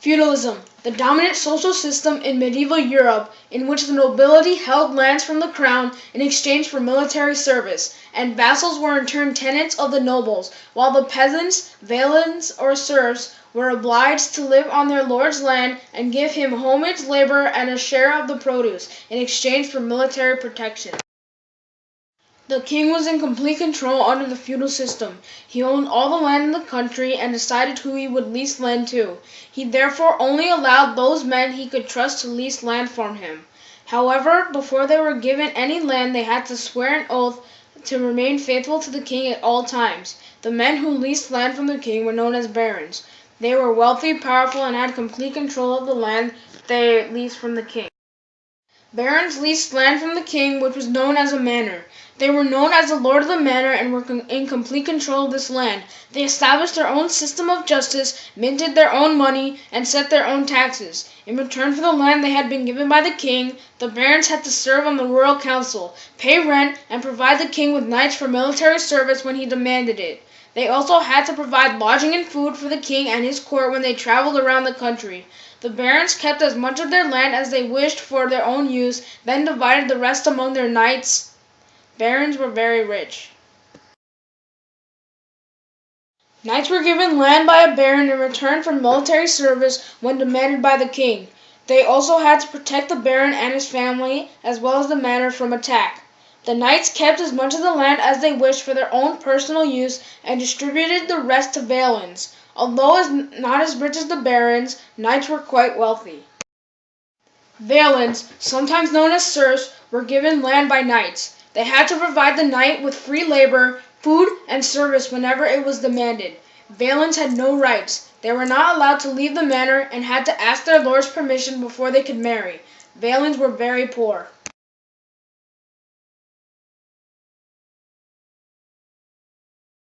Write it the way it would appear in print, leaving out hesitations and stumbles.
Feudalism, the dominant social system in medieval Europe in which the nobility held lands from the crown in exchange for military service, and vassals were in turn tenants of the nobles, while the peasants, villeins, or serfs were obliged to live on their lord's land and give him homage, labor, and a share of the produce in exchange for military protection. The king was in complete control under the feudal system. He owned all the land in the country and decided who he would lease land to. He therefore only allowed those men he could trust to lease land from him. However, before they were given any land, they had to swear an oath to remain faithful to the king at all times. The men who leased land from the king were known as barons. They were wealthy, powerful, and had complete control of the land they leased from the king. Barons leased land from the king, which was known as a manor. They were known as the lord of the manor and were in complete control of this land. They established their own system of justice, minted their own money, and set their own taxes. In return for the land they had been given by the king, the barons had to serve on the royal council, pay rent, and provide the king with knights for military service when he demanded it. They also had to provide lodging and food for the king and his court when they traveled around the country. The barons kept as much of their land as they wished for their own use, then divided the rest among their knights. Barons were very rich. Knights were given land by a baron in return for military service when demanded by the king. They also had to protect the baron and his family, as well as the manor, from attack. The knights kept as much of the land as they wished for their own personal use and distributed the rest to villeins. Although not as rich as the barons, knights were quite wealthy. Villeins, sometimes known as serfs, were given land by knights. They had to provide the knight with free labor, food, and service whenever it was demanded. Villeins had no rights. They were not allowed to leave the manor and had to ask their lord's permission before they could marry. Villeins were very poor.